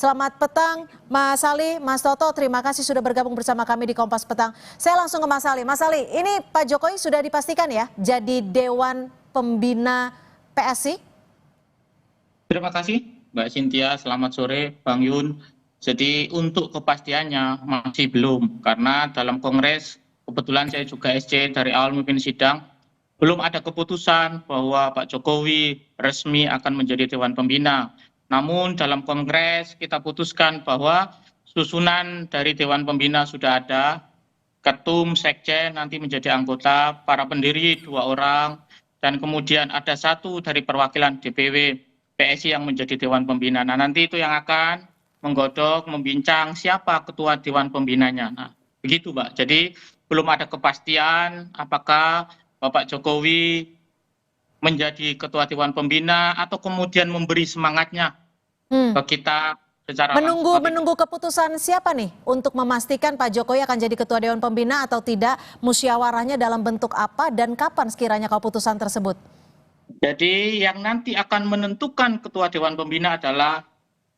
Selamat petang, Mas Ali, Mas Toto. Terima kasih sudah bergabung bersama kami di Kompas Petang. Saya langsung ke Mas Ali. Mas Ali, ini Pak Jokowi sudah dipastikan ya jadi Dewan Pembina PSI? Terima kasih Mbak Cynthia, selamat sore Bang Yun. Jadi untuk kepastiannya masih belum, karena dalam Kongres, kebetulan saya juga SC dari awal memimpin sidang, belum ada keputusan bahwa Pak Jokowi resmi akan menjadi Dewan Pembina. Namun dalam Kongres kita putuskan bahwa susunan dari Dewan Pembina sudah ada, ketum, sekjen nanti menjadi anggota, para pendiri 2 orang, dan kemudian ada 1 dari perwakilan DPW PSI yang menjadi Dewan Pembina. Nah, nanti itu yang akan menggodok, membincang siapa ketua Dewan Pembinanya. Nah, begitu Mbak. Jadi belum ada kepastian apakah Bapak Jokowi menjadi ketua Dewan Pembina atau kemudian memberi semangatnya ke kita secara langsung. Menunggu keputusan siapa nih untuk memastikan Pak Jokowi akan jadi ketua Dewan Pembina atau tidak, musyawarahnya dalam bentuk apa dan kapan sekiranya keputusan tersebut? Jadi yang nanti akan menentukan ketua Dewan Pembina adalah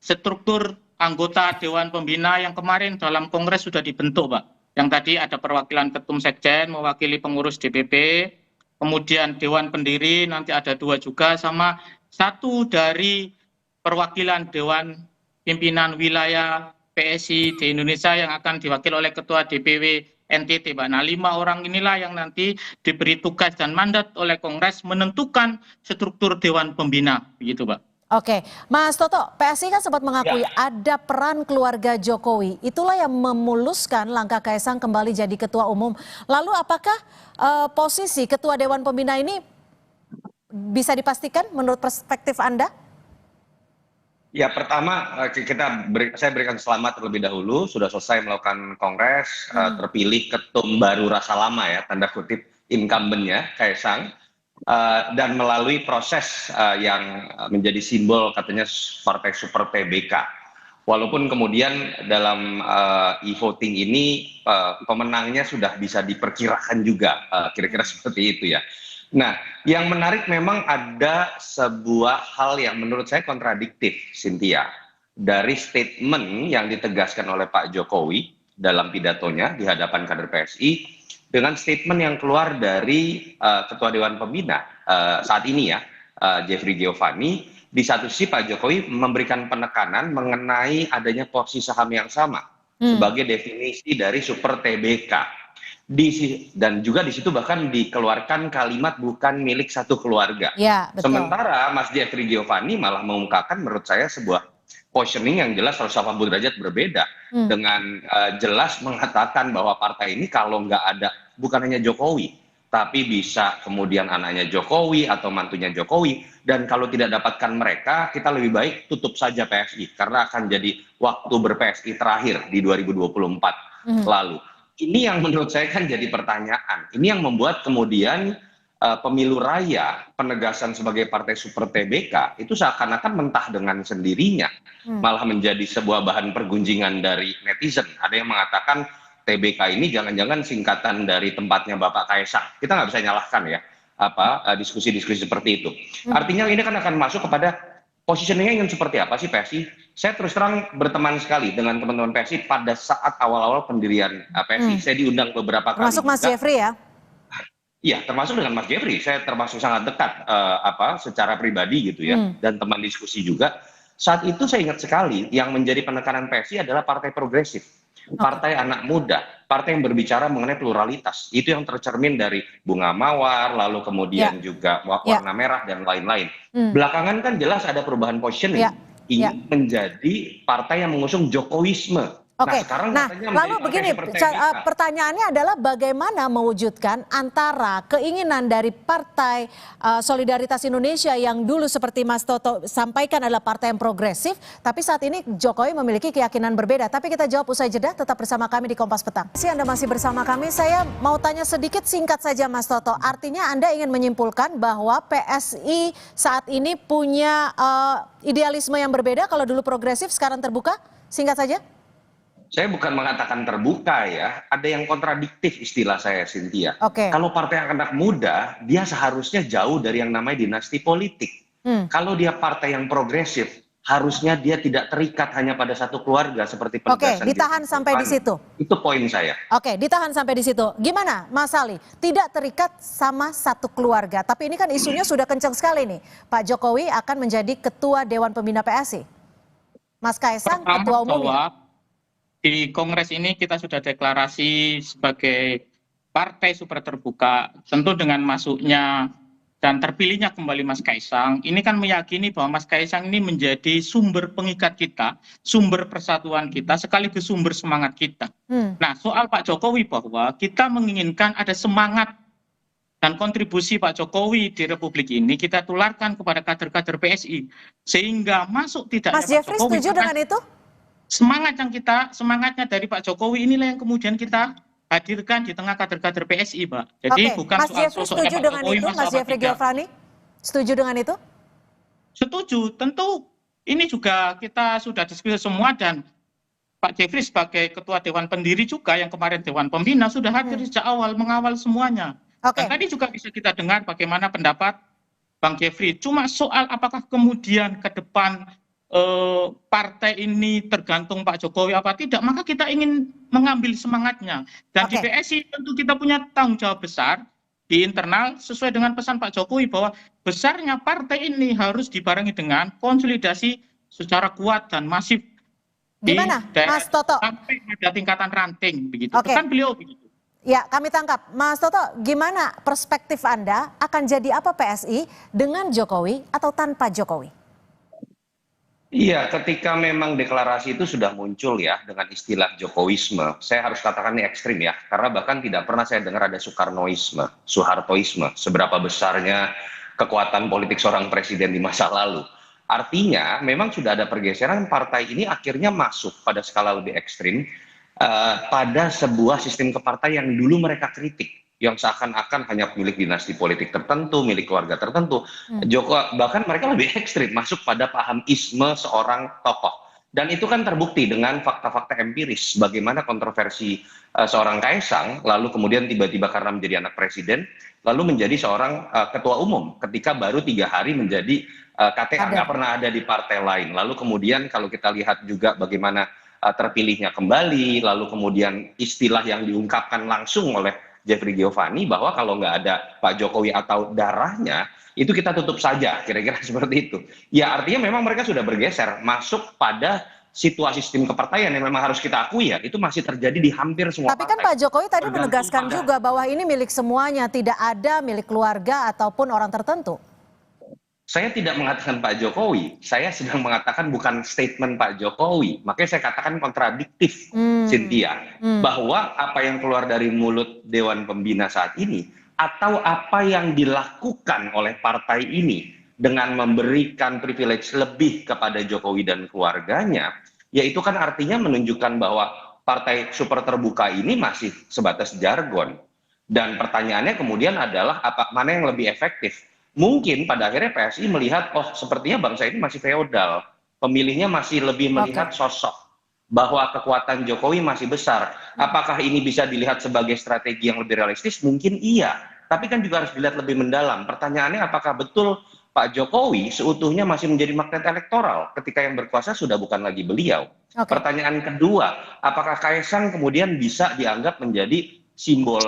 struktur anggota Dewan Pembina yang kemarin dalam Kongres sudah dibentuk, Pak. Yang tadi ada perwakilan ketum sekjen mewakili pengurus DPP, kemudian Dewan Pendiri nanti ada 2 juga, sama 1 dari perwakilan Dewan Pimpinan Wilayah PSI di Indonesia yang akan diwakili oleh Ketua DPW NTT, Pak. Nah, 5 orang inilah yang nanti diberi tugas dan mandat oleh Kongres menentukan struktur Dewan Pembina, begitu, Pak. Oke, Mas Toto, PSI kan sempat mengakui ada peran keluarga Jokowi. Itulah yang memuluskan langkah Kaisang kembali jadi ketua umum. Lalu apakah posisi ketua Dewan Pembina ini bisa dipastikan menurut perspektif Anda? Ya, pertama saya berikan selamat terlebih dahulu sudah selesai melakukan kongres, terpilih ketum baru rasa lama ya, tanda kutip incumbent-nya Kaisang, dan melalui proses yang menjadi simbol katanya partai super TBK. Walaupun kemudian dalam e-voting ini pemenangnya sudah bisa diperkirakan juga, kira-kira seperti itu ya. Nah, yang menarik memang ada sebuah hal yang menurut saya kontradiktif, Cynthia, dari statement yang ditegaskan oleh Pak Jokowi dalam pidatonya di hadapan kader PSI dengan statement yang keluar dari Ketua Dewan Pembina saat ini ya, Jeffrey Giovanni. Di satu sisi Pak Jokowi memberikan penekanan mengenai adanya porsi saham yang sama sebagai definisi dari super TBK. Dan juga di situ bahkan dikeluarkan kalimat bukan milik satu keluarga. Ya, betul. Sementara Mas Jeffrey Giovanni malah mengungkapkan menurut saya sebuah positioning yang jelas 180 derajat berbeda, dengan jelas mengatakan bahwa partai ini kalau nggak ada bukan hanya Jokowi, tapi bisa kemudian anaknya Jokowi atau mantunya Jokowi, dan kalau tidak dapatkan mereka kita lebih baik tutup saja PSI karena akan jadi waktu ber-PSI terakhir di 2024 lalu. Ini yang menurut saya kan jadi pertanyaan. Ini yang membuat kemudian pemilu raya penegasan sebagai partai super TBK itu seakan-akan mentah dengan sendirinya, malah menjadi sebuah bahan pergunjingan dari netizen. Ada yang mengatakan TBK ini jangan-jangan singkatan dari tempatnya Bapak Kaisang. Kita nggak bisa nyalahkan ya diskusi-diskusi seperti itu. Artinya ini kan akan masuk kepada positioningnya ingin seperti apa sih PSI? Saya terus terang berteman sekali dengan teman-teman PSI pada saat awal-awal pendirian PSI. Saya diundang beberapa kali. Termasuk Mas Jeffrey ya? Iya, termasuk dengan Mas Jeffrey. Saya termasuk sangat dekat secara pribadi gitu ya, dan teman diskusi juga. Saat itu saya ingat sekali yang menjadi penekanan PSI adalah partai progresif, partai anak muda, partai yang berbicara mengenai pluralitas. Itu yang tercermin dari bunga mawar, lalu kemudian juga warna merah dan lain-lain. Belakangan kan jelas ada perubahan positioning, ingin menjadi partai yang mengusung Jokowisme. Oke, nah lalu begini, pertanyaannya adalah bagaimana mewujudkan antara keinginan dari Partai Solidaritas Indonesia yang dulu seperti Mas Toto sampaikan adalah partai yang progresif, tapi saat ini Jokowi memiliki keyakinan berbeda. Tapi kita jawab usai jeda, tetap bersama kami di Kompas Petang. Anda masih bersama kami, saya mau tanya sedikit singkat saja Mas Toto. Artinya Anda ingin menyimpulkan bahwa PSI saat ini punya idealisme yang berbeda, kalau dulu progresif sekarang terbuka? Singkat saja. Saya bukan mengatakan terbuka ya, ada yang kontradiktif istilah saya, Cynthia. Kalau partai anak muda, dia seharusnya jauh dari yang namanya dinasti politik. Kalau dia partai yang progresif, harusnya dia tidak terikat hanya pada satu keluarga seperti Oke, penegasan ditahan sampai di situ. Itu poin saya. Oke, ditahan sampai di situ. Gimana, Mas Ali? Tidak terikat sama satu keluarga, tapi ini kan isunya sudah kencang sekali nih. Pak Jokowi akan menjadi Ketua Dewan Pembina PSI. Mas Kaisang, Pertama Ketua Umumnya. bahwa di Kongres ini kita sudah deklarasi sebagai partai super terbuka, tentu dengan masuknya dan terpilihnya kembali Mas Kaisang, ini kan meyakini bahwa Mas Kaisang ini menjadi sumber pengikat kita, sumber persatuan kita, sekaligus sumber semangat kita. Nah, soal Pak Jokowi bahwa kita menginginkan ada semangat dan kontribusi Pak Jokowi di Republik ini kita tularkan kepada kader-kader PSI, sehingga masuk tidaknya Mas Pak Jeffrey Jokowi. setuju dengan itu? Semangatnya dari Pak Jokowi inilah yang kemudian kita hadirkan di tengah kader-kader PSI, Pak. Jadi Oke, bukan Mas soal Jeffrey sosoknya setuju Pak dengan Jokowi itu, masuk Mas apa Jeffrey tidak. Giovanni? Setuju dengan itu? Setuju, tentu ini juga kita sudah diskusi semua dan Pak Jeffrey sebagai Ketua Dewan Pendiri juga yang kemarin Dewan Pembina sudah hadir sejak awal mengawal semuanya. Oke. Dan tadi juga bisa kita dengar bagaimana pendapat Bang Jeffrey. Cuma soal apakah kemudian ke depan partai ini tergantung Pak Jokowi apa tidak, maka kita ingin mengambil semangatnya. Dan di Oke. PSI tentu kita punya tanggung jawab besar di internal sesuai dengan pesan Pak Jokowi bahwa besarnya partai ini harus dibarengi dengan konsolidasi secara kuat dan masif di Gimana, daerah Mas Toto? sampai pada tingkatan ranting begitu. Oke. Pesan beliau begitu. Ya, kami tangkap. Mas Toto, gimana perspektif Anda akan jadi apa PSI dengan Jokowi atau tanpa Jokowi? Iya, ketika memang deklarasi itu sudah muncul ya dengan istilah Jokowisme, saya harus katakan ini ekstrim ya, karena bahkan tidak pernah saya dengar ada Soekarnoisme, Soehartoisme, seberapa besarnya kekuatan politik seorang presiden di masa lalu. Artinya memang sudah ada pergeseran, partai ini akhirnya masuk pada skala lebih ekstrim pada sebuah sistem kepartaian yang dulu mereka kritik, yang seakan-akan hanya milik dinasti politik tertentu, milik keluarga tertentu. Bahkan mereka lebih ekstrim, masuk pada paham isme seorang tokoh. Dan itu kan terbukti dengan fakta-fakta empiris, bagaimana kontroversi seorang Kaisang, lalu kemudian tiba-tiba karena menjadi anak presiden, lalu menjadi seorang ketua umum, ketika baru 3 hari menjadi KTA, nggak pernah ada di partai lain. Lalu kemudian kalau kita lihat juga bagaimana terpilihnya kembali, lalu kemudian istilah yang diungkapkan langsung oleh Jeffrey Giovanni bahwa kalau nggak ada Pak Jokowi atau darahnya, itu kita tutup saja, kira-kira seperti itu. Ya artinya memang mereka sudah bergeser, masuk pada situasi sistem kepartaian yang memang harus kita akui ya, itu masih terjadi di hampir semua Tapi kan partai. Pak Jokowi tadi Tergantung menegaskan pada- juga bahwa ini milik semuanya, tidak ada milik keluarga ataupun orang tertentu. Saya tidak mengatakan Pak Jokowi, saya sedang mengatakan bukan statement Pak Jokowi. Makanya saya katakan kontradiktif, Cynthia. Bahwa apa yang keluar dari mulut Dewan Pembina saat ini, atau apa yang dilakukan oleh partai ini dengan memberikan privilege lebih kepada Jokowi dan keluarganya, ya itu kan artinya menunjukkan bahwa partai super terbuka ini masih sebatas jargon. Dan pertanyaannya kemudian adalah mana yang lebih efektif? Mungkin pada akhirnya PSI melihat, oh sepertinya bangsa ini masih feodal, pemilihnya masih lebih melihat sosok, bahwa kekuatan Jokowi masih besar. Apakah ini bisa dilihat sebagai strategi yang lebih realistis? Mungkin iya, tapi kan juga harus dilihat lebih mendalam. Pertanyaannya apakah betul Pak Jokowi seutuhnya masih menjadi magnet elektoral ketika yang berkuasa sudah bukan lagi beliau? Pertanyaan kedua, apakah Kaisang kemudian bisa dianggap menjadi simbol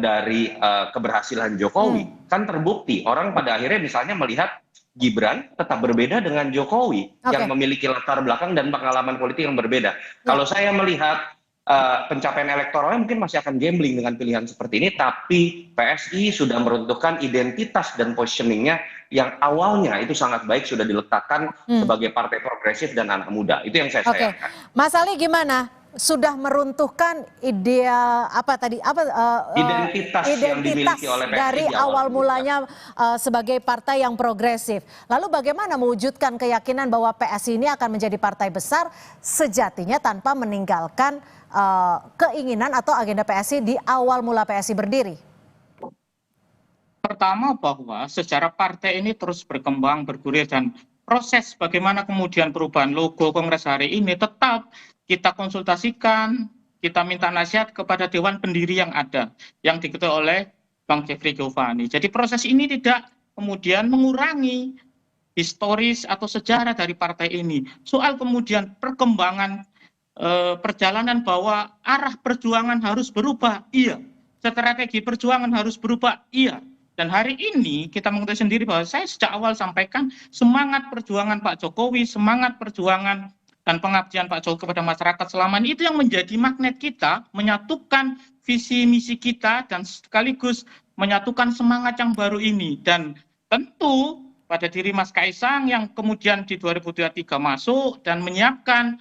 dari keberhasilan Jokowi? Kan terbukti orang pada akhirnya misalnya melihat Gibran tetap berbeda dengan Jokowi yang memiliki latar belakang dan pengalaman politik yang berbeda. Kalau saya melihat pencapaian elektoralnya mungkin masih akan gambling dengan pilihan seperti ini, tapi PSI sudah meruntuhkan identitas dan positioningnya yang awalnya itu sangat baik, sudah diletakkan sebagai partai progresif dan anak muda. Itu yang saya sayangkan. Mas Ali gimana? Sudah meruntuhkan ideal identitas yang dimiliki oleh PSI dari awal mulanya sebagai partai yang progresif. Lalu bagaimana mewujudkan keyakinan bahwa PSI ini akan menjadi partai besar sejatinya tanpa meninggalkan keinginan atau agenda PSI di awal mula PSI berdiri? Pertama bahwa sejarah partai ini terus berkembang, bergulir, dan proses bagaimana kemudian perubahan logo Kongres hari ini tetap kita konsultasikan, kita minta nasihat kepada Dewan Pendiri yang ada, yang diketuai oleh Bang Jeffrey Giovanni. Jadi proses ini tidak kemudian mengurangi historis atau sejarah dari partai ini. Soal kemudian perkembangan perjalanan bahwa arah perjuangan harus berubah, iya. Strategi perjuangan harus berubah, iya. Dan hari ini kita mengetahui sendiri bahwa saya sejak awal sampaikan semangat perjuangan Pak Jokowi, semangat perjuangan dan pengabdian Pak Jokowi kepada masyarakat selama ini itu yang menjadi magnet kita, menyatukan visi misi kita dan sekaligus menyatukan semangat yang baru ini. Dan tentu pada diri Mas Kaisang yang kemudian di 2023 masuk dan menyiapkan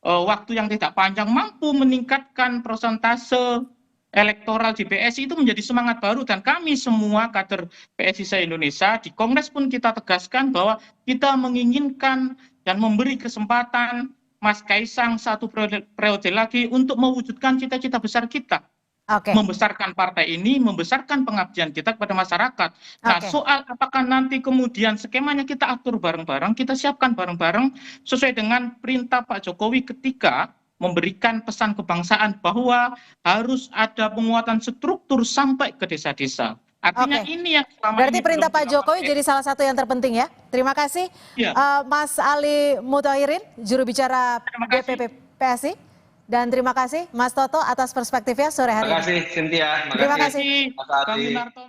waktu yang tidak panjang mampu meningkatkan persentase elektoral di PSI itu menjadi semangat baru, dan kami semua kader PSI se-Indonesia di Kongres pun kita tegaskan bahwa kita menginginkan dan memberi kesempatan Mas Kaisang satu periode lagi untuk mewujudkan cita-cita besar kita. Membesarkan partai ini, membesarkan pengabdian kita kepada masyarakat. Nah, soal apakah nanti kemudian skemanya kita atur bareng-bareng, kita siapkan bareng-bareng sesuai dengan perintah Pak Jokowi ketika memberikan pesan kebangsaan bahwa harus ada penguatan struktur sampai ke desa-desa. Artinya ini yang selama berarti ini perintah Pak Jokowi jadi salah satu yang terpenting ya. Terima kasih Mas Ali Muthahirin, juru bicara DPP PSI. Dan terima kasih Mas Toto atas perspektifnya sore hari ini. Terima kasih Cynthia. Terima kasih. Bang Yunarto.